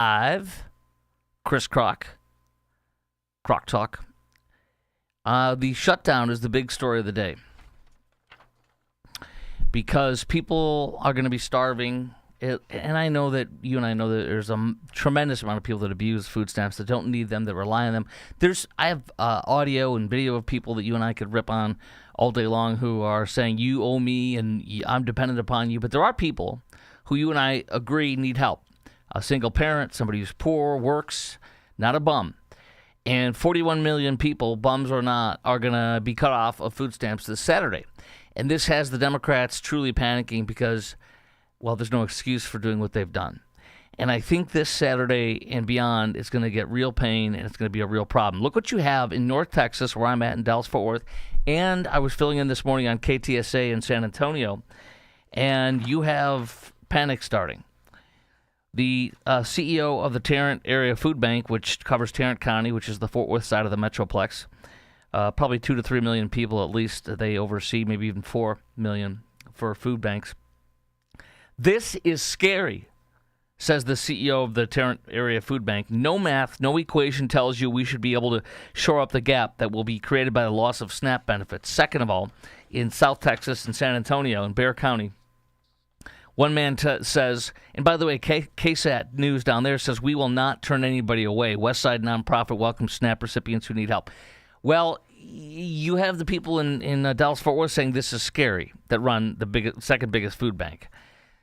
Chris Croc Talk. The shutdown is the big story of the day because people are going to be starving. And I know that you and I know that there's a tremendous amount of people that abuse food stamps, that don't need them, that rely on them. I have audio and video of people that you and I could rip on all day long who are saying, you owe me and I'm dependent upon you. But there are people who you and I agree need help. A single parent, somebody who's poor, works, not a bum. And 41 million people, bums or not, are going to be cut off of food stamps this Saturday. And this has the Democrats truly panicking because, well, there's no excuse for doing what they've done. And I think this Saturday and beyond is going to get real pain, and it's going to be a real problem. Look what you have in North Texas, where I'm at in Dallas-Fort Worth, and I was filling in this morning on KTSA in San Antonio, and you have panic starting. The CEO of the Tarrant Area Food Bank, which covers Tarrant County, which is the Fort Worth side of the Metroplex, probably 2 to 3 million people at least they oversee, maybe even 4 million for food banks. This is scary, says the CEO of the Tarrant Area Food Bank. No math, no equation tells you we should be able to shore up the gap that will be created by the loss of SNAP benefits. Second of all, in South Texas and San Antonio and Bexar County, one man says, and by the way, KSAT News down there says, we will not turn anybody away. Westside nonprofit welcomes SNAP recipients who need help. Well, you have the people in Dallas-Fort Worth saying this is scary, that run the second biggest food bank.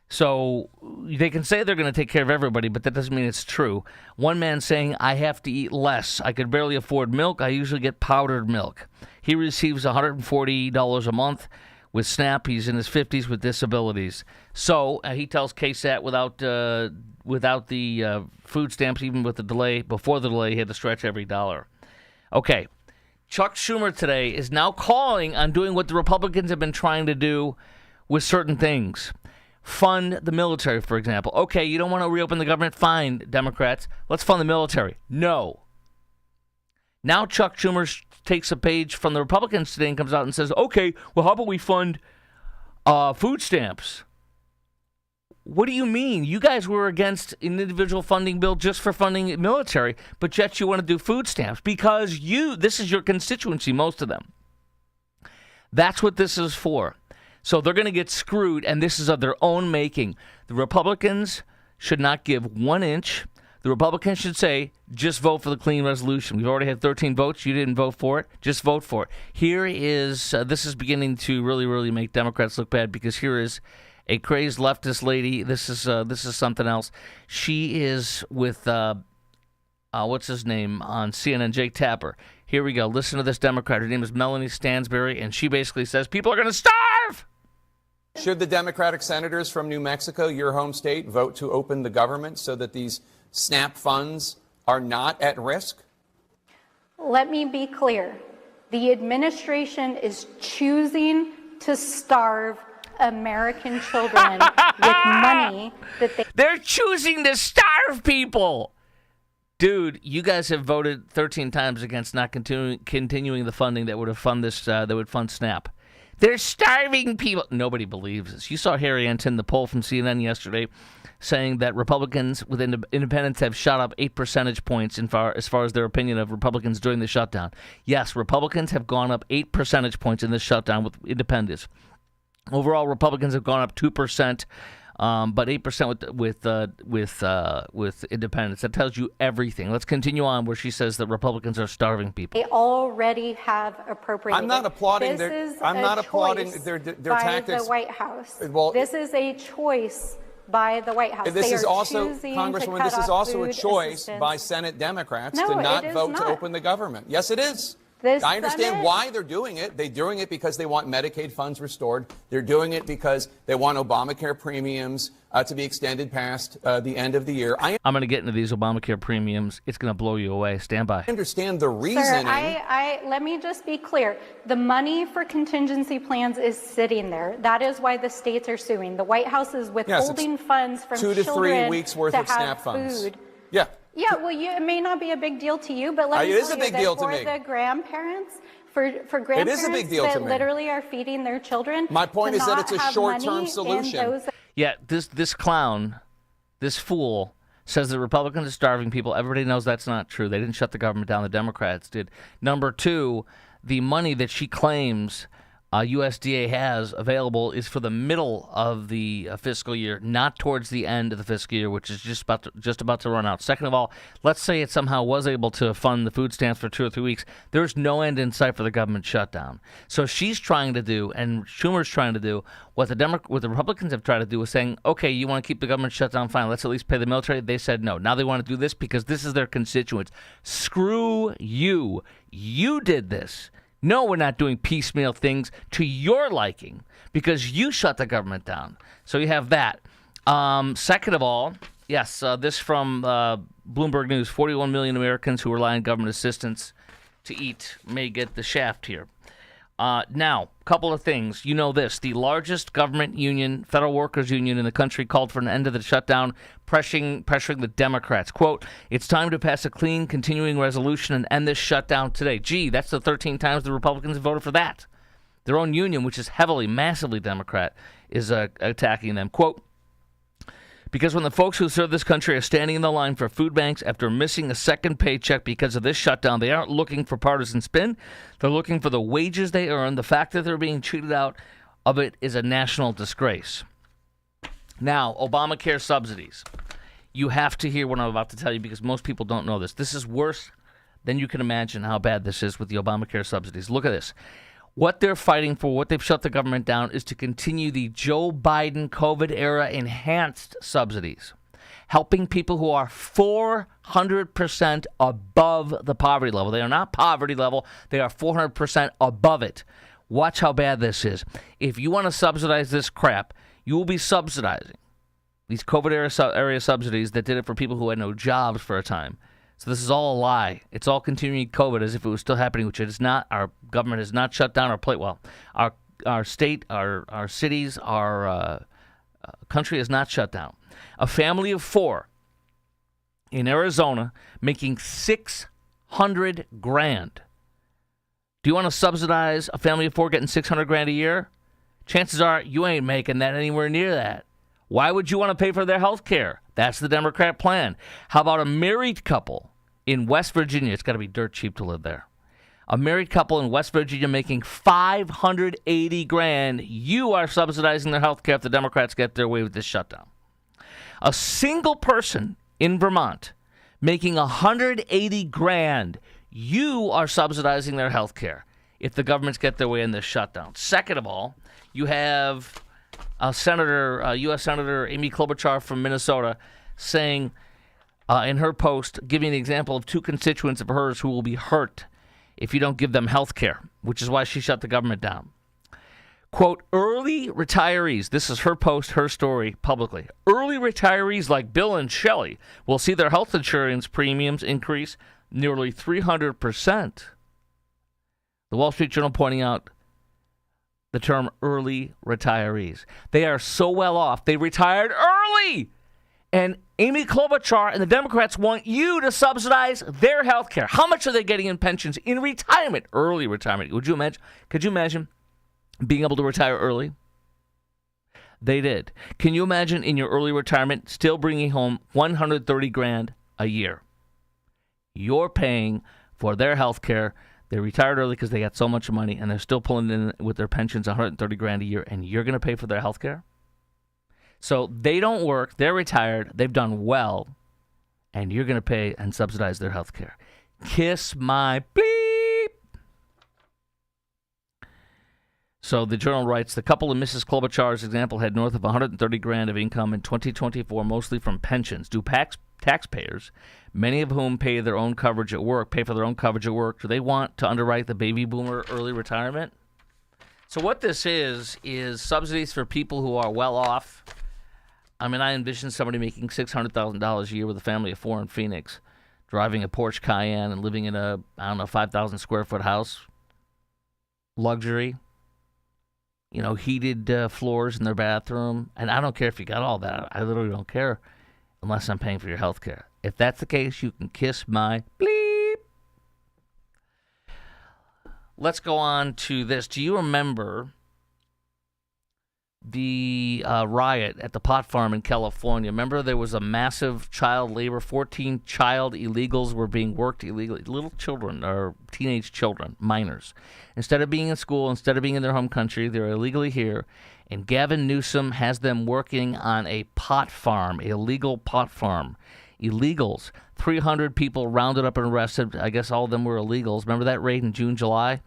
So they can say they're going to take care of everybody, but that doesn't mean it's true. One man saying, I have to eat less. I could barely afford milk. I usually get powdered milk. He receives $140 a month. With SNAP, he's in his 50s with disabilities. So he tells KSAT without the food stamps, even with the delay, before the delay, he had to stretch every dollar. Okay, Chuck Schumer today is now calling on doing what the Republicans have been trying to do with certain things. Fund the military, for example. Okay, you don't want to reopen the government? Fine, Democrats. Let's fund the military. No. Now Chuck Schumer takes a page from the Republicans today and comes out and says, okay, well, how about we fund food stamps? What do you mean? You guys were against an individual funding bill just for funding military, but yet you want to do food stamps because this is your constituency, most of them. That's what this is for. So they're going to get screwed, and this is of their own making. The Republicans should not give 1 inch. The Republicans should say, just vote for the clean resolution. We've already had 13 votes. You didn't vote for it. Just vote for it. This is beginning to really, really make Democrats look bad because here is a crazed leftist lady. This is something else. She is with, what's his name on CNN, Jake Tapper. Here we go. Listen to this Democrat. Her name is Melanie Stansberry, and she basically says people are going to starve. Should the Democratic senators from New Mexico, your home state, vote to open the government so that these SNAP funds are not at risk? Let me be clear. The administration is choosing to starve American children with money that they're choosing to starve people. Dude, you guys have voted 13 times against not continuing the funding that would have fund this that would fund SNAP. They're starving people. Nobody believes this. You saw Harry Anton, the poll from CNN yesterday, saying that Republicans with independents have shot up 8 percentage points as far as their opinion of Republicans during the shutdown. Yes, Republicans have gone up 8 percentage points in this shutdown with independents. Overall, Republicans have gone up 2%, but 8% with independents. That tells you everything. Let's continue on where she says that Republicans are starving people. they already have appropriated. I'm not applauding this I'm not applauding their by tactics. the White House. Well, this is a choice by the White House. This They is are also, choosing Congresswoman, to this cut is off also a food choice assistance. by Senate Democrats No, to not it is vote to not. open the government. Yes, it is. The I understand Senate- why they're doing it. They're doing it because they want Medicaid funds restored. They're doing it because they want Obamacare premiums to be extended past the end of the year. I'm going to get into these Obamacare premiums. It's going to blow you away. Stand by. I understand the reasoning. Sir, let me just be clear. The money for contingency plans is sitting there. That is why the states are suing. The White House is withholding funds from 2 to 3 children weeks worth to of have SNAP funds. food. Yeah. Yeah, well, it may not be a big deal to you, but let me It is tell a big you deal that to for me. the grandparents, for grandparents big deal to that me. literally are feeding their children. My point to is that it's a not have short-term money in solution. those- Yeah, this clown, this fool, says that Republicans are starving people. Everybody knows that's not true. They didn't shut the government down. The Democrats did. Number two, the money that she claims USDA has available is for the middle of the fiscal year, not towards the end of the fiscal year, which is just about to run out. Second of all, let's say it somehow was able to fund the food stamps for 2 or 3 weeks. There's no end in sight for the government shutdown. So she's trying to do, and Schumer's trying to do, what the Republicans have tried to do is saying, okay, you want to keep the government shut down, fine, let's at least pay the military. They said no. Now they want to do this because this is their constituents. Screw you. You did this. No, we're not doing piecemeal things to your liking because you shut the government down. So you have that. Second of all, yes, this from Bloomberg News, 41 million Americans who rely on government assistance to eat may get the shaft here. Now, a couple of things. You know this. The largest government union, federal workers union in the country, called for an end to the shutdown, pressuring the Democrats. Quote, it's time to pass a clean, continuing resolution and end this shutdown today. Gee, that's the 13 times the Republicans have voted for that. Their own union, which is massively Democrat, is attacking them. Quote, because when the folks who serve this country are standing in the line for food banks after missing a second paycheck because of this shutdown, they aren't looking for partisan spin. They're looking for the wages they earn. The fact that they're being cheated out of it is a national disgrace. Now, Obamacare subsidies. You have to hear what I'm about to tell you because most people don't know this. This is worse than you can imagine how bad this is with the Obamacare subsidies. Look at this. What they're fighting for, what they've shut the government down, is to continue the Joe Biden COVID-era enhanced subsidies, helping people who are 400% above the poverty level. They are not poverty level. They are 400% above it. Watch how bad this is. If you want to subsidize this crap, you will be subsidizing these COVID-era subsidies that did it for people who had no jobs for a time. So this is all a lie. It's all continuing COVID as if it was still happening, which it is not. Our government has not shut down our plate. Well, our state, our cities, our country is not shut down. A family of 4 in Arizona making $600,000. Do you want to subsidize a family of 4 getting $600,000 a year? Chances are you ain't making that anywhere near that. Why would you want to pay for their health care? That's the Democrat plan. How about a married couple in West Virginia? It's got to be dirt cheap to live there. A married couple in West Virginia making $580,000. You are subsidizing their health care if the Democrats get their way with this shutdown. A single person in Vermont making $180,000. You are subsidizing their health care if the governments get their way in this shutdown. Second of all, you have U.S. Senator Amy Klobuchar from Minnesota saying in her post, giving an example of 2 constituents of hers who will be hurt if you don't give them health care, which is why she shut the government down. Quote, early retirees, this is her post, her story publicly. Early retirees like Bill and Shelley will see their health insurance premiums increase nearly 300%. The Wall Street Journal pointing out the term early retirees. They are so well off, they retired early. And Amy Klobuchar and the Democrats want you to subsidize their health care. How much are they getting in pensions in retirement? Early retirement. Could you imagine being able to retire early? They did. Can you imagine in your early retirement still bringing home $130,000 a year? You're paying for their health care. They retired early because they got so much money, and they're still pulling in with their pensions $130,000 a year, and you're going to pay for their health care? So they don't work. They're retired. They've done well, and you're going to pay and subsidize their health care. Kiss my bleep. So the Journal writes, the couple in Mrs. Klobuchar's example had north of $130,000 of income in 2024, mostly from pensions. Do taxpayers, many of whom pay for their own coverage at work, do they want to underwrite the baby boomer early retirement? So what this is subsidies for people who are well off. I mean, I envision somebody making $600,000 a year with a family of 4 in Phoenix, driving a Porsche Cayenne and living in a, 5,000 square foot house. Luxury. Heated floors in their bathroom. And I don't care if you got all that. I literally don't care unless I'm paying for your health care. If that's the case, you can kiss my bleep. Let's go on to this. Do you remember the riot at the pot farm in California. Remember, there was a massive child labor. 14 child illegals were being worked illegally. Little children or teenage children, minors. Instead of being in school, instead of being in their home country, they're illegally here. And Gavin Newsom has them working on a pot farm, a illegal pot farm. Illegals. 300 people rounded up and arrested. I guess all of them were illegals. Remember that raid in June, July?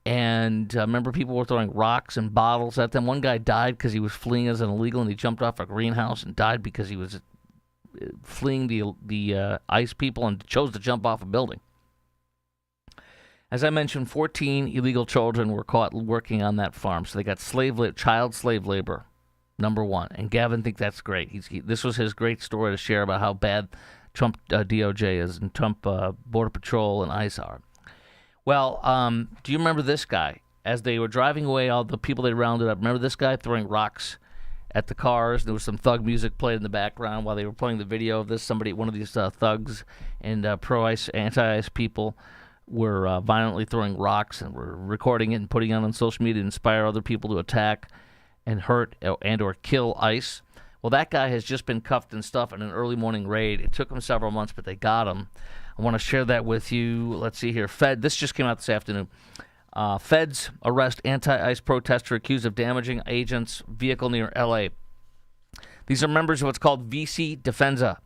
And remember, people were throwing rocks and bottles at them. One guy died because he was fleeing as an illegal, and he jumped off a greenhouse and died because he was fleeing the ICE people and chose to jump off a building. As I mentioned, 14 illegal children were caught working on that farm. So they got child slave labor, number one. And Gavin thinks that's great. This was his great story to share about how bad Trump DOJ is and Trump Border Patrol and ICE are. Well, do you remember this guy? As they were driving away, all the people they rounded up, remember this guy throwing rocks at the cars? There was some thug music played in the background while they were playing the video of this. One of these thugs and pro-ICE, anti-ICE people were violently throwing rocks and were recording it and putting it on social media to inspire other people to attack and hurt and or kill ICE. Well, that guy has just been cuffed and stuff in an early morning raid. It took him several months, but they got him. I want to share that with you. Let's see here. This just came out this afternoon. Feds arrest anti-ICE protester accused of damaging agent's vehicle near L.A. These are members of what's called VC Defensa.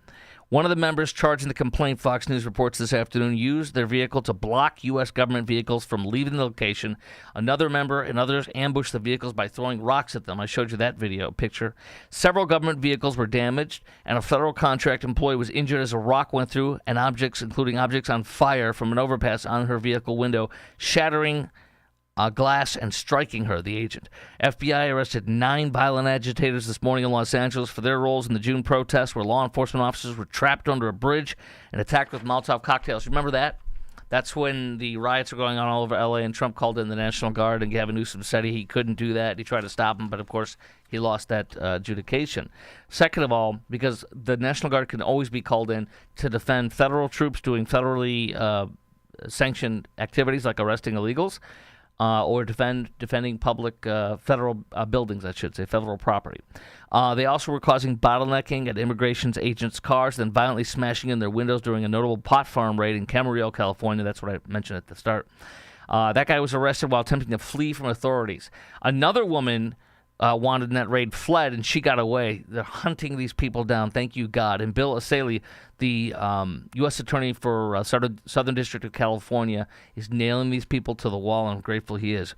One of the members charged in the complaint, Fox News reports this afternoon, used their vehicle to block U.S. government vehicles from leaving the location. Another member and others ambushed the vehicles by throwing rocks at them. I showed you that video picture. Several government vehicles were damaged, and a federal contract employee was injured as a rock went through, and objects, including objects on fire from an overpass on her vehicle window, shattering glass and striking her, the agent. FBI arrested 9 violent agitators this morning in Los Angeles for their roles in the June protests where law enforcement officers were trapped under a bridge and attacked with Molotov cocktails. Remember that? That's when the riots were going on all over L.A. and Trump called in the National Guard, and Gavin Newsom said he couldn't do that. He tried to stop him, but of course he lost that adjudication. Second of all, because the National Guard can always be called in to defend federal troops doing federally sanctioned activities like arresting illegals, or defending public federal buildings, I should say, federal property. They also were causing bottlenecking at immigration agents' cars, then violently smashing in their windows during a notable pot farm raid in Camarillo, California. That's what I mentioned at the start. That guy was arrested while attempting to flee from authorities. Another woman wanted in that raid fled, and she got away. They're hunting these people down, thank you, God. And Bill Asali, the U.S. Attorney for Southern District of California, is nailing these people to the wall, and I'm grateful he is.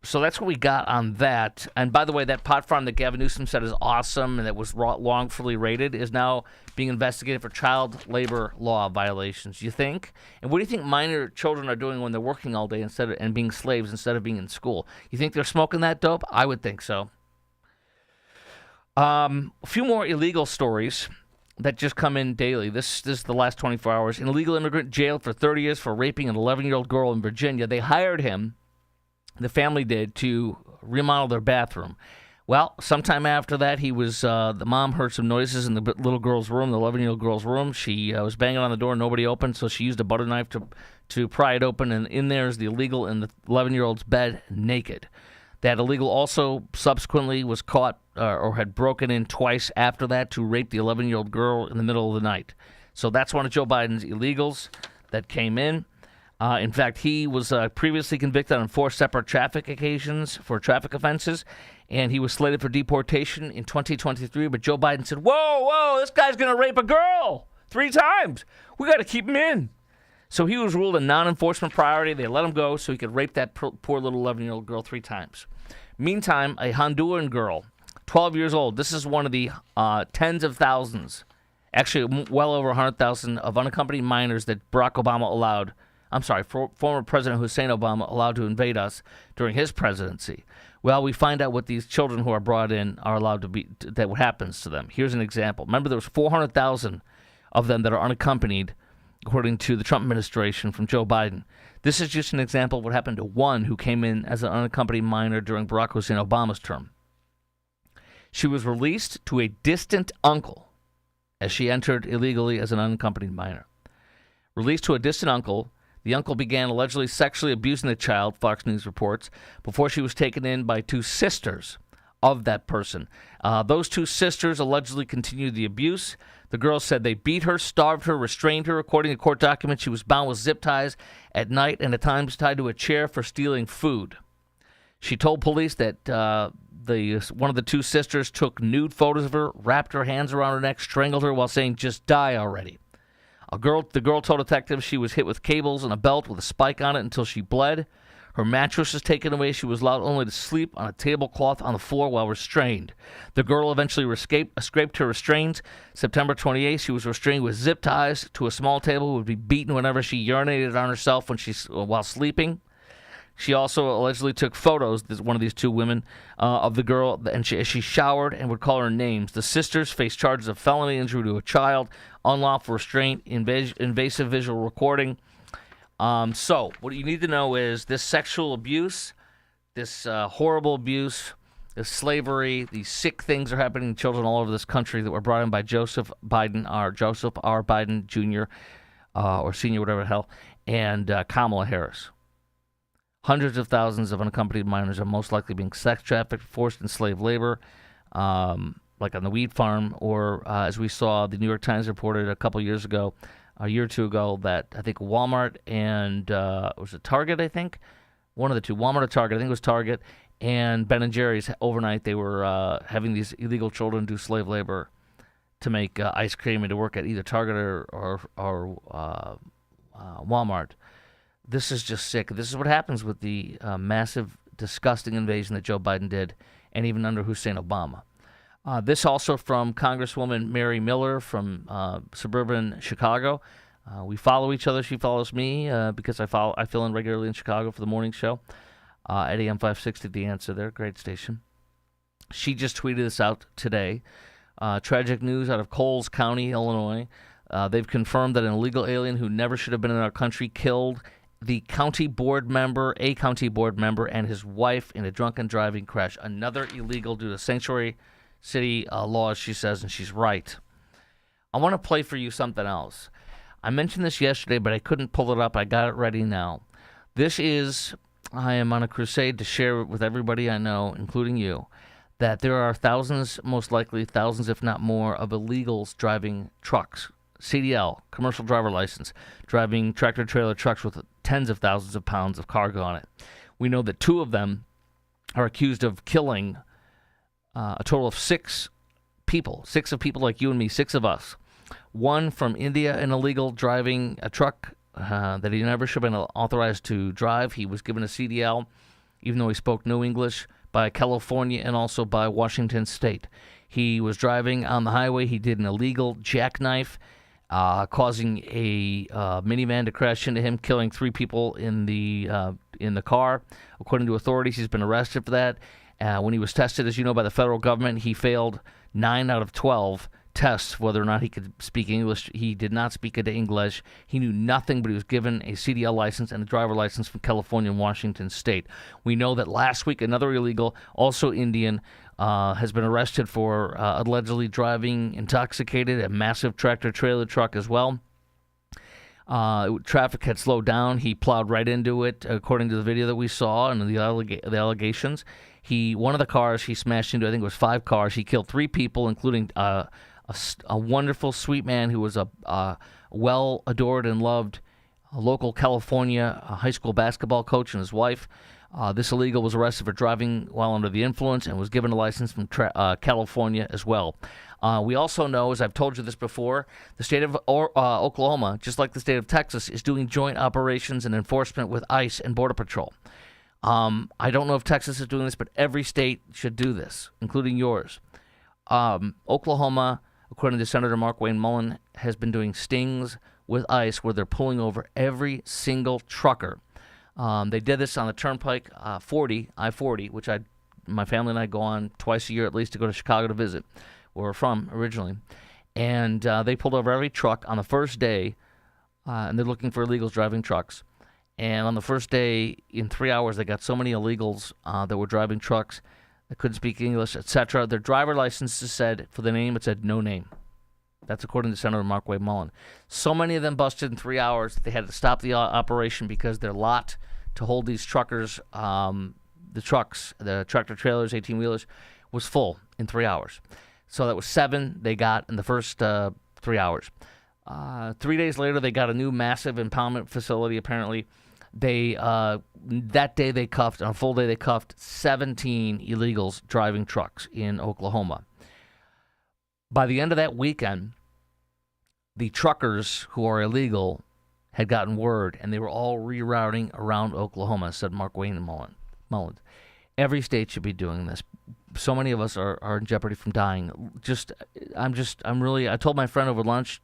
So that's what we got on that. And by the way, that pot farm that Gavin Newsom said is awesome and that was wrongfully raided is now being investigated for child labor law violations, you think? And what do you think minor children are doing when they're working all day and being slaves instead of being in school? You think they're smoking that dope? I would think so. A few more illegal stories that just come in daily. This is the last 24 hours. An illegal immigrant jailed for 30 years for raping an 11-year-old girl in Virginia. They hired him, the family did, to remodel their bathroom. Well, sometime after that, the mom heard some noises in the little girl's room, the 11-year-old girl's room. She was banging on the door, nobody opened, so she used a butter knife to pry it open, and in there is the illegal in the 11-year-old's bed, naked. That illegal also subsequently was caught or had broken in twice after that to rape the 11-year-old girl in the middle of the night. So that's one of Joe Biden's illegals that came in. In fact, he was previously convicted on 4 separate traffic occasions for traffic offenses, and he was slated for deportation in 2023. But Joe Biden said, whoa, this guy's going to rape a girl 3 times. We got to keep him in. So he was ruled a non-enforcement priority. They let him go so he could rape that poor little 11-year-old girl 3 times. Meantime, a Honduran girl, 12 years old. This is one of the tens of thousands, actually well over 100,000 of unaccompanied minors that Barack Obama allowed. Former President Hussein Obama allowed to invade us during his presidency. Well, we find out what these children who are brought in are allowed to be, that what happens to them. Here's an example. Remember, there was 400,000 of them that are unaccompanied, according to the Trump administration from Joe Biden. This is just an example of what happened to one who came in as an unaccompanied minor during Barack Hussein Obama's term. She was released to a distant uncle as she entered illegally as an unaccompanied minor. Released to a distant uncle, The uncle began allegedly sexually abusing the child, Fox News reports, before she was taken in by two sisters of that person. Those two sisters allegedly continued the abuse. The girls said they beat her, starved her, restrained her. According to court documents, she was bound with zip ties at night and at times tied to a chair for stealing food. She told police that one of the two sisters took nude photos of her, wrapped her hands around her neck, strangled her while saying, "Just die already." The girl told detectives she was hit with cables and a belt with a spike on it until she bled. Her mattress was taken away. She was allowed only to sleep on a tablecloth on the floor while restrained. The girl eventually escaped her restraints. September 28th, she was restrained with zip ties to a small table, would be beaten whenever she urinated on herself while sleeping. She also allegedly took photos, one of these two women, of the girl, and she showered and would call her names. The sisters faced charges of felony injury to a child, unlawful restraint, invasive visual recording. So what you need to know is this sexual abuse, this horrible abuse, this slavery, these sick things are happening to children all over this country that were brought in by Joseph R. Biden Jr. Or Senior, whatever the hell, and Kamala Harris. Hundreds of thousands of unaccompanied minors are most likely being sex trafficked, forced in slave labor, like on the wheat farm, or as we saw, the New York Times reported a year or two ago, that I think Walmart and was it Target, I think? One of the two, Walmart or Target, I think it was Target, and Ben & Jerry's, overnight they were having these illegal children do slave labor to make ice cream and to work at either Target or Walmart. This is just sick. This is what happens with the massive, disgusting invasion that Joe Biden did, and even under Hussein Obama. This also from Congresswoman Mary Miller from suburban Chicago. We follow each other. She follows me because I fill in regularly in Chicago for the morning show at AM 560. The Answer there, great station. She just tweeted this out today. Tragic news out of Coles County, Illinois. They've confirmed that an illegal alien who never should have been in our country killed a county board member, and his wife in a drunken driving crash. Another illegal due to sanctuary city laws, she says, and she's right. I want to play for you something else. I mentioned this yesterday, but I couldn't pull it up. I got it ready now. I am on a crusade to share with everybody I know, including you, that there are thousands, most likely thousands, if not more, of illegals driving trucks. CDL, commercial driver license, driving tractor-trailer trucks with tens of thousands of pounds of cargo on it. We know that two of them are accused of killing a total of six people like you and me, six of us. One from India, an illegal driving a truck that he never should have been authorized to drive. He was given a CDL, even though he spoke no English, by California and also by Washington State. He was driving on the highway. He did an illegal jackknife, causing a minivan to crash into him, killing three people in the car. According to authorities, he's been arrested for that. When he was tested, as you know, by the federal government, he failed 9 out of 12 tests whether or not he could speak English. He did not speak into English. He knew nothing, but he was given a CDL license and a driver license from California and Washington State. We know that last week another illegal, also Indian, has been arrested for allegedly driving intoxicated, a massive tractor-trailer truck as well. Traffic had slowed down. He plowed right into it, according to the video that we saw and the allegations. One of the cars he smashed into, I think it was 5 cars. He killed 3 people, including a wonderful, sweet man who was a well-adored and loved local California high school basketball coach and his wife. This illegal was arrested for driving while under the influence and was given a license from California as well. We also know, as I've told you this before, the state of Oklahoma, just like the state of Texas, is doing joint operations and enforcement with ICE and Border Patrol. I don't know if Texas is doing this, but every state should do this, including yours. Oklahoma, according to Senator Mark Wayne Mullen, has been doing stings with ICE where they're pulling over every single trucker. They did this on the Turnpike I-40, which my family and I go on twice a year at least to go to Chicago to visit, where we're from originally. And they pulled over every truck on the first day, and they're looking for illegals driving trucks. And on the first day, in 3 hours, they got so many illegals that were driving trucks that couldn't speak English, etc. Their driver licenses said, for the name, it said no name. That's according to Senator Mark Wade Mullen. So many of them busted in 3 hours, they had to stop the operation because their lot to hold these truckers, the trucks, the tractor-trailers, 18-wheelers, was full in 3 hours. So that was 7 they got in the first 3 hours. 3 days later, they got a new massive impoundment facility, apparently. That day they cuffed, on a full day they cuffed 17 illegals driving trucks in Oklahoma. By the end of that weekend, the truckers who are illegal had gotten word, and they were all rerouting around Oklahoma, said Mark Wayne Mullins. Every state should be doing this. So many of us are in jeopardy from dying. I told my friend over lunch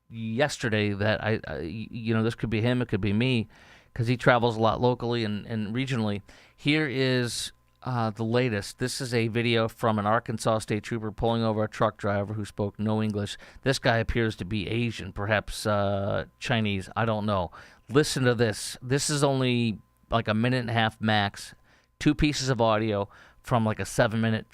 yesterday that this could be him, it could be me, because he travels a lot locally and regionally. Here is the latest. This is a video from an Arkansas state trooper pulling over a truck driver who spoke no English. This guy appears to be Asian, perhaps Chinese. I don't know. Listen to this. This is only like a minute and a half max. 2 pieces of audio from like a 7-minute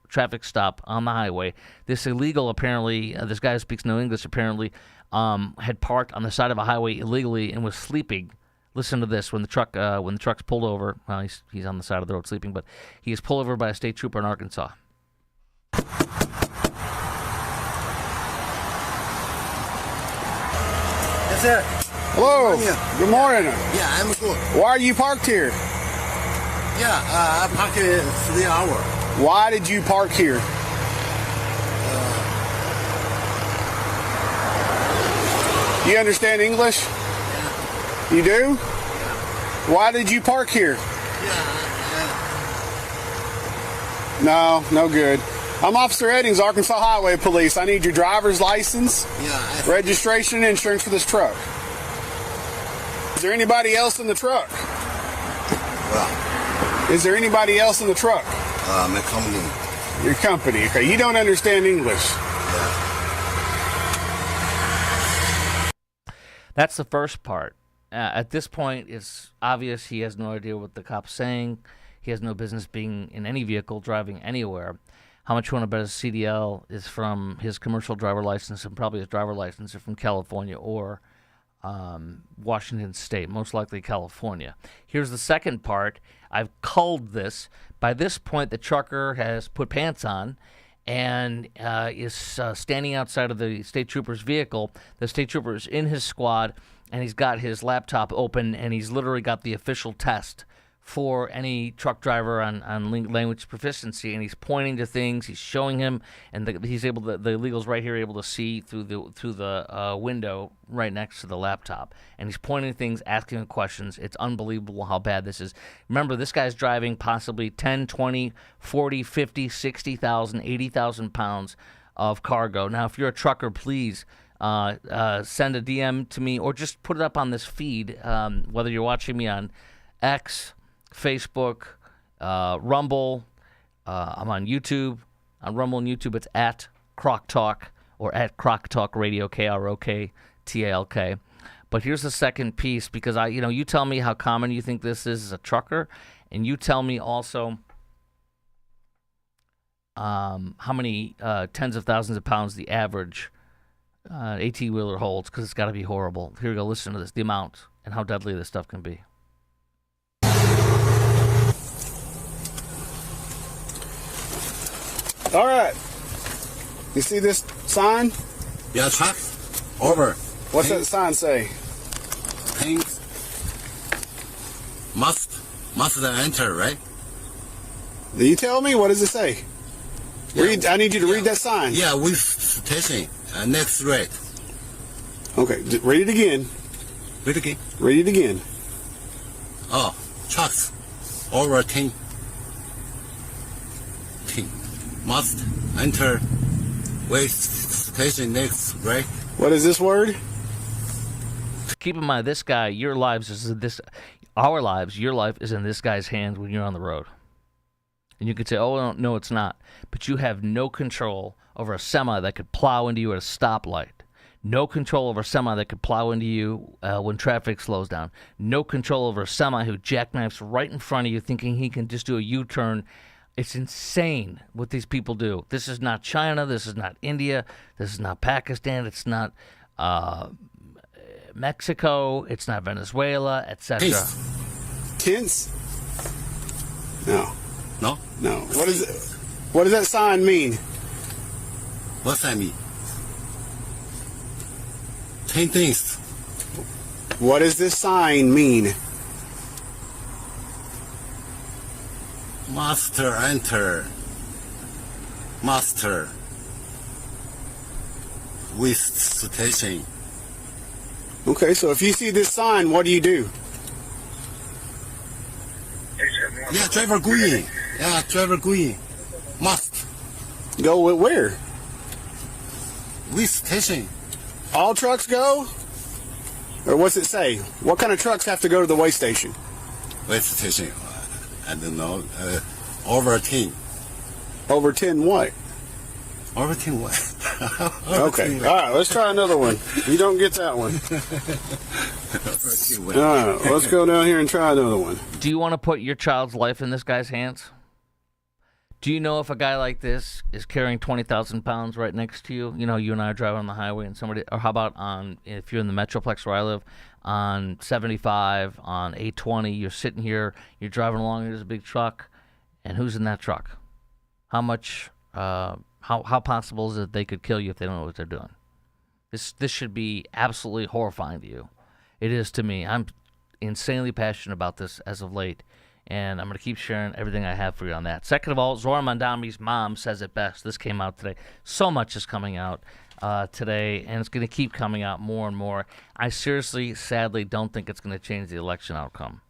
traffic stop on the highway. This illegal, apparently, this guy who speaks no English, apparently, had parked on the side of a highway illegally and was sleeping. Listen to this: when the truck's pulled over. Well, he's on the side of the road sleeping, but he is pulled over by a state trooper in Arkansas. Yes, sir. Hello. Good morning. Yeah, I'm good. Why are you parked here? Yeah, I parked 3 hours. Why did you park here? You understand English? Yeah. You do? Why did you park here? Yeah. No good. I'm Officer Eddings, Arkansas Highway Police. I need your driver's license, registration, and insurance for this truck. Is there anybody else in the truck? Well, Is there anybody else in the truck? my company. Your company. Okay, you don't understand English. Yeah. That's the first part. At this point, it's obvious he has no idea what the cop's saying. He has no business being in any vehicle, driving anywhere. How much you want to bet his CDL is from his commercial driver license, and probably his driver license are from California or Washington State, most likely California. Here's the second part. I've culled this. By this point, the trucker has put pants on and is standing outside of the state trooper's vehicle. The state trooper is in his squad, and he's got his laptop open, and he's literally got the official test for any truck driver on language proficiency, and he's pointing to things, he's showing him, and the illegals right here are able to see through the window right next to the laptop, and he's pointing to things, asking him questions. It's unbelievable how bad this is. Remember, this guy's driving possibly 10, 20, 40, 50, 60,000, 80,000 pounds of cargo. Now, if you're a trucker, please send a DM to me or just put it up on this feed, whether you're watching me on X, Facebook, Rumble. I'm on YouTube. On Rumble and YouTube, it's at Croc Talk or at Croc Talk Radio, KROKTALK. But here's the second piece, because you tell me how common you think this is as a trucker, and you tell me also how many tens of thousands of pounds the average AT-wheeler holds, because it's got to be horrible. Here we go. Listen to this, the amount and how deadly this stuff can be. All right. You see this sign? Yeah, truck. Over. What's that sign say? Things. Must enter, right? You tell me. What does it say? Yeah. I need you to read that sign. Yeah, with station. Next rate. Okay, read it again. Read again. Read it again. Oh, trucks. Over 10. Must enter wait station next, right? What is this word? Keep in mind, this guy, your life is in this guy's hands when you're on the road. And you could say, oh, no, it's not. But you have no control over a semi that could plow into you at a stoplight. No control over a semi that could plow into you when traffic slows down. No control over a semi who jackknifes right in front of you thinking he can just do a U-turn It's insane what these people do. This is not China. This is not India. This is not Pakistan. It's not Mexico. It's not Venezuela, etc. Tense? No. No? No. What is it? What does that sign mean? What's that mean? 10 things. What does this sign mean? Master, enter. Master. With station. Okay, so if you see this sign, what do you do? Yeah, driver going. Yeah, driver going. Must. Go where? With station. All trucks go? Or what's it say? What kind of trucks have to go to the way station? With station. I don't know. Over 10. Over 10 what? Over 10 what? Okay. All right, let's try another one. You don't get that one. All right, let's go down here and try another one. Do you want to put your child's life in this guy's hands? Do you know if a guy like this is carrying 20,000 pounds right next to you? You know, you and I are driving on the highway and somebody, or how about if you're in the Metroplex where I live, on 75, on 820, you're sitting here, you're driving along, there's a big truck, and who's in that truck? How much, how possible is it they could kill you if they don't know what they're doing? This should be absolutely horrifying to you. It is to me. I'm insanely passionate about this as of late, and I'm going to keep sharing everything I have for you on that. Second of all, Zorhan Mandami's mom says it best. This came out today. So much is coming out today, and it's going to keep coming out more and more. I seriously, sadly, don't think it's going to change the election outcome.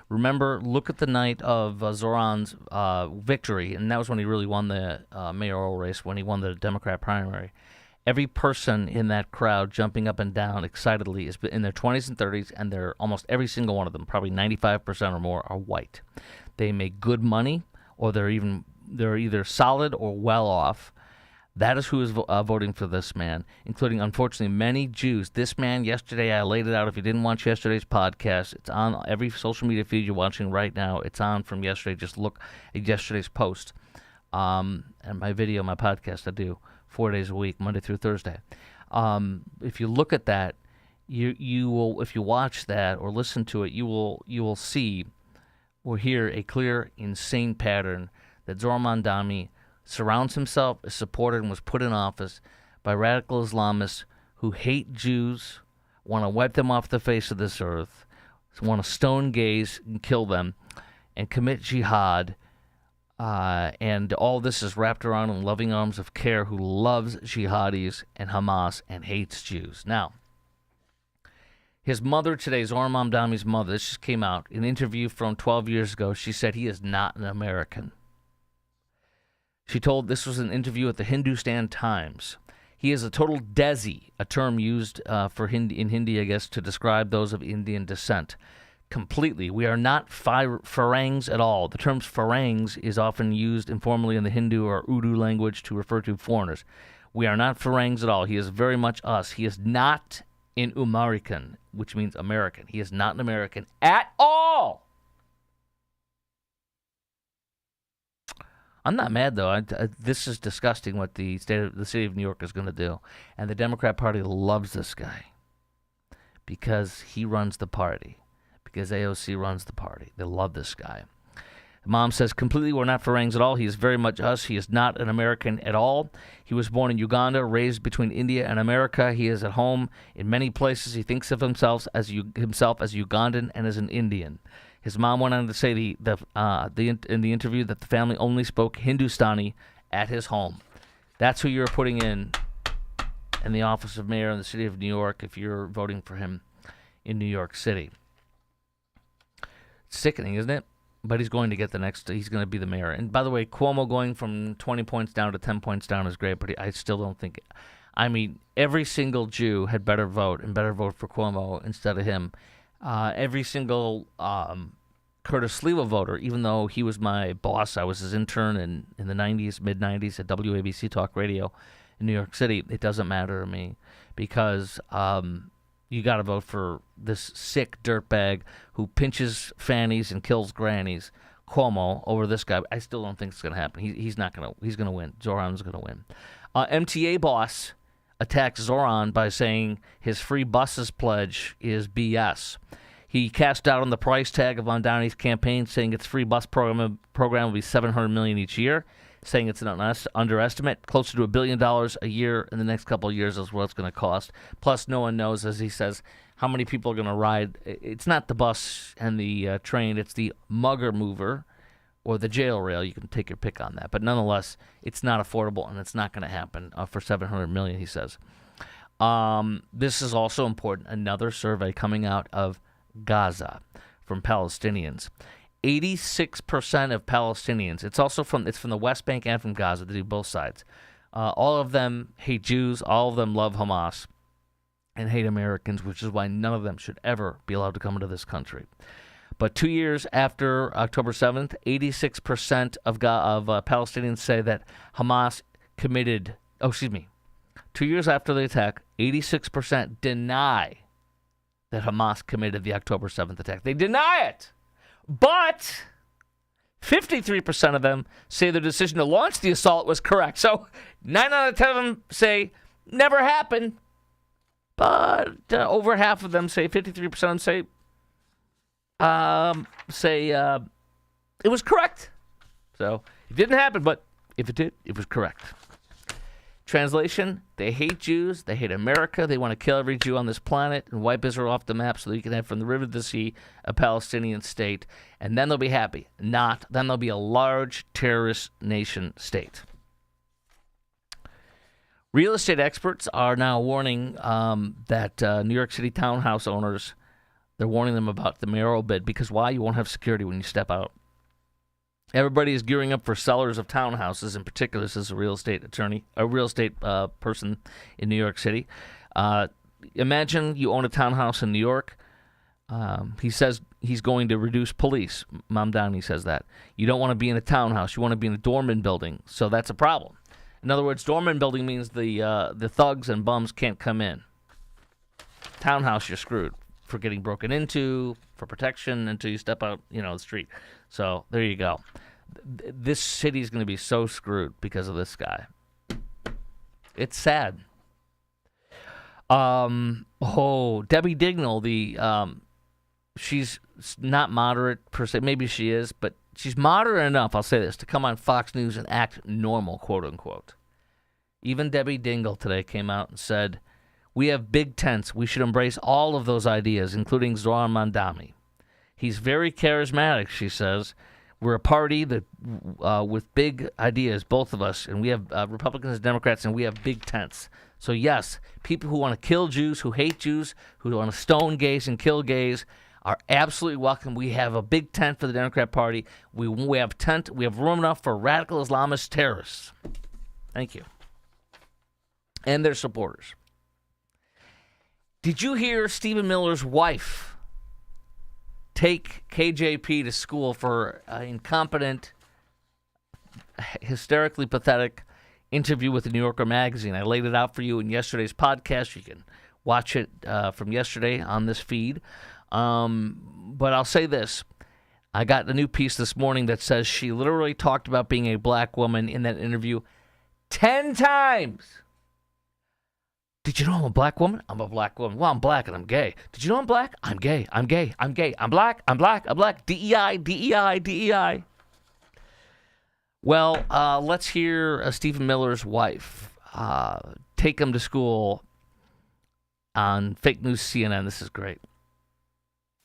Remember, look at the night of Zorhan's victory, and that was when he really won the mayoral race, when he won the Democrat primary. Every person in that crowd jumping up and down excitedly is in their 20s and 30s, and they're almost every single one of them, probably 95% or more, are white. They make good money, or they're either solid or well off. That is who is voting for this man, including, unfortunately, many Jews. This man, yesterday, I laid it out. If you didn't watch yesterday's podcast, it's on every social media feed you're watching right now. It's on from yesterday. Just look at yesterday's post. And my video, my podcast, I do 4 days a week, Monday through Thursday. If you look at that, you will, if you watch that or listen to it, you will see or hear a clear, insane pattern that Zorhan Mandami surrounds himself, is supported, and was put in office by radical Islamists who hate Jews, want to wipe them off the face of this earth, want to stone gays and kill them, and commit jihad. And all this is wrapped around in loving arms of care who loves jihadis and Hamas and hates Jews. Now, his mother today, Zorhan Mandami's mother, this just came out, an interview from 12 years ago. She said he is not an American. She told, this was an interview at the Hindustan Times. He is a total Desi, a term used in Hindi, I guess, to describe those of Indian descent. Completely. We are not Farangs at all. The term Farangs is often used informally in the Hindu or Urdu language to refer to foreigners. We are not Farangs at all. He is very much us. He is not an Umarican, which means American. He is not an American at all. I'm not mad, though. This is disgusting what the city of New York is going to do. And the Democrat Party loves this guy because he runs the party, because AOC runs the party. They love this guy. Mom says, completely, we're not Farangs at all. He is very much us. He is not an American at all. He was born in Uganda, raised between India and America. He is at home in many places. He thinks of himself as Ugandan and as an Indian. His mom went on to say in the interview that the family only spoke Hindustani at his home. That's who you're putting in the office of mayor in the city of New York if you're voting for him in New York City. It's sickening, isn't it? But he's going to get he's going to be the mayor. And by the way, Cuomo going from 20 points down to 10 points down is great, but I still don't think, every single Jew had better vote for Cuomo instead of him. Every single Curtis Sliwa voter, even though he was my boss, I was his intern in the 90s, mid-90s at WABC Talk Radio in New York City, it doesn't matter to me because you got to vote for this sick dirtbag who pinches fannies and kills grannies, Cuomo over this guy. I still don't think it's going to happen. He's not going to. He's going to win. Zorhan's going to win. MTA boss attacks Zorhan by saying his free buses pledge is BS. He cast doubt on the price tag of Mondani's campaign, saying its free bus program will be $700 million each year, saying it's an underestimate. Closer to $1 billion a year in the next couple of years is what it's going to cost. Plus, no one knows, as he says, how many people are going to ride. It's not the bus and the train. It's the mugger mover or the jail rail. You can take your pick on that. But nonetheless, it's not affordable, and it's not going to happen for $700 million, he says. This is also important. Another survey coming out of Gaza from Palestinians. 86% of Palestinians. It's from the West Bank and from Gaza. They do both sides. All of them hate Jews. All of them love Hamas and hate Americans, which is why none of them should ever be allowed to come into this country. But 2 years after October 7th, 86% of Palestinians say that Hamas committed. 2 years after the attack, 86% deny that Hamas committed the October 7th attack. They deny it. But 53% of them say their decision to launch the assault was correct. So 9 out of 10 of them say never happened. But over half of them say, 53% of them say it was correct. So it didn't happen, but if it did, it was correct. Translation, they hate Jews, they hate America, they want to kill every Jew on this planet and wipe Israel off the map so that you can have from the river to the sea a Palestinian state, and then they'll be happy. Not, then they'll be a large terrorist nation state. Real estate experts are now warning that New York City townhouse owners, they're warning them about the mayoral bid, because why? You won't have security when you step out. Everybody is gearing up for sellers of townhouses. In particular, this is a real estate attorney, a real estate person in New York City. Imagine you own a townhouse in New York. He says he's going to reduce police. Mamdani says that. You don't want to be in a townhouse. You want to be in a doorman building. So that's a problem. In other words, doorman building means the thugs and bums can't come in. Townhouse, you're screwed for getting broken into, for protection until you step out, the street. So there you go. This city is going to be so screwed because of this guy. It's sad. Debbie Dignall, she's not moderate per se. Maybe she is, but she's moderate enough, I'll say this, to come on Fox News and act normal, quote unquote. Even Debbie Dignall today came out and said, we have big tents. We should embrace all of those ideas, including Zoran Mandami. He's very charismatic, she says. We're a party that with big ideas, both of us, and we have Republicans and Democrats, and we have big tents. So yes, people who want to kill Jews, who hate Jews, who want to stone gays and kill gays are absolutely welcome. We have a big tent for the Democrat Party. We have room enough for radical Islamist terrorists. Thank you. And their supporters. Did you hear Stephen Miller's wife take KJP to school for an incompetent, hysterically pathetic interview with the New Yorker magazine? I laid it out for you in yesterday's podcast. You can watch it from yesterday on this feed. But I'll say this. I got a new piece this morning that says she literally talked about being a black woman in that interview 10 times. Did you know I'm a black woman? I'm a black woman. Well, I'm black and I'm gay. Did you know I'm black? I'm gay. I'm gay. I'm gay. I'm black. I'm black. I'm black. DEI, DEI, DEI. Well, let's hear Stephen Miller's wife take him to school on fake news CNN. This is great.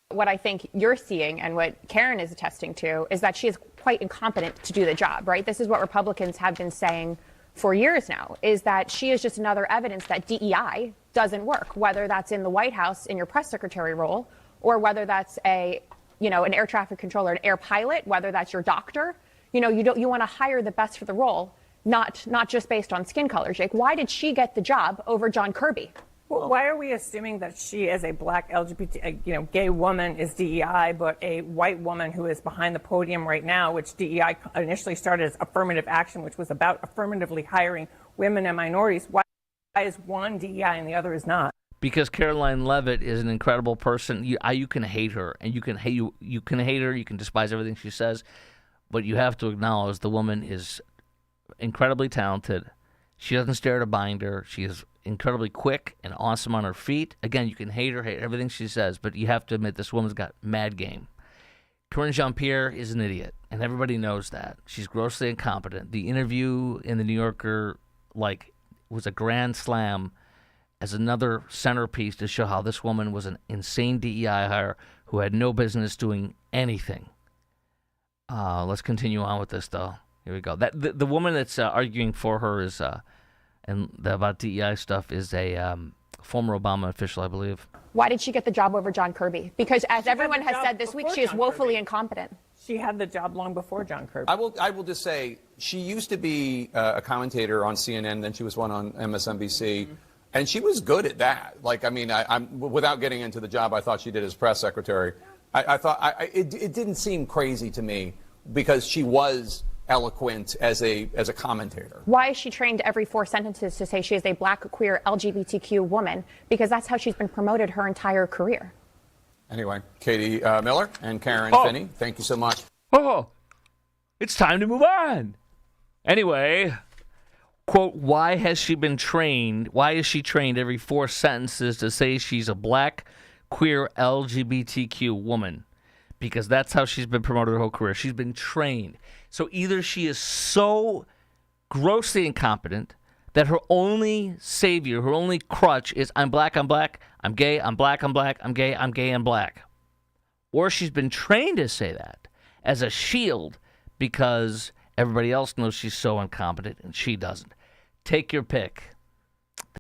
What I think you're seeing and what Karen is attesting to is that she is quite incompetent to do the job, right? This is what Republicans have been saying for years now, is that she is just another evidence that DEI doesn't work, whether that's in the White House in your press secretary role, or whether that's an air traffic controller, an air pilot, whether that's your doctor. You want to hire the best for the role, not just based on skin color. Jake, why did she get the job over John Kirby? Well, why are we assuming that she, as a black LGBT, gay woman, is DEI, but a white woman who is behind the podium right now, which DEI initially started as affirmative action, which was about affirmatively hiring women and minorities? Why is one DEI and the other is not? Because Caroline Leavitt is an incredible person. You can hate her, and you can hate her. You can despise everything she says. But you have to acknowledge the woman is incredibly talented. She doesn't stare at a binder. She is incredibly quick and awesome on her feet. Again, you can hate her, hate everything she says, but you have to admit this woman's got mad game. Corinne Jean-Pierre is an idiot, and everybody knows that. She's grossly incompetent. The interview in the New Yorker, was a grand slam as another centerpiece to show how this woman was an insane DEI hire who had no business doing anything. Let's continue on with this, though. Here we go. The woman that's arguing for her is, about DEI stuff is a former Obama official, I believe. Why did she get the job over John Kirby? Because as everyone has said this week, she is woefully incompetent. She had the job long before John Kirby. I will just say she used to be a commentator on CNN, then she was one on MSNBC, and she was good at that. I'm without getting into the job I thought she did as press secretary. I thought it didn't seem crazy to me because she was eloquent as a commentator. Why is she trained every 4 sentences to say she is a black, queer, LGBTQ woman? Because that's how she's been promoted her entire career. Anyway, Katie Miller and Karen Finney, thank you so much. Oh, it's time to move on. Anyway, quote, why has she been trained? Why is she trained every 4 sentences to say she's a black, queer, LGBTQ woman? Because that's how she's been promoted her whole career. She's been trained. So either she is so grossly incompetent that her only savior, her only crutch is I'm black, I'm gay, I'm black, I'm gay, I'm gay, I'm black. Or she's been trained to say that as a shield because everybody else knows she's so incompetent and she doesn't. Take your pick.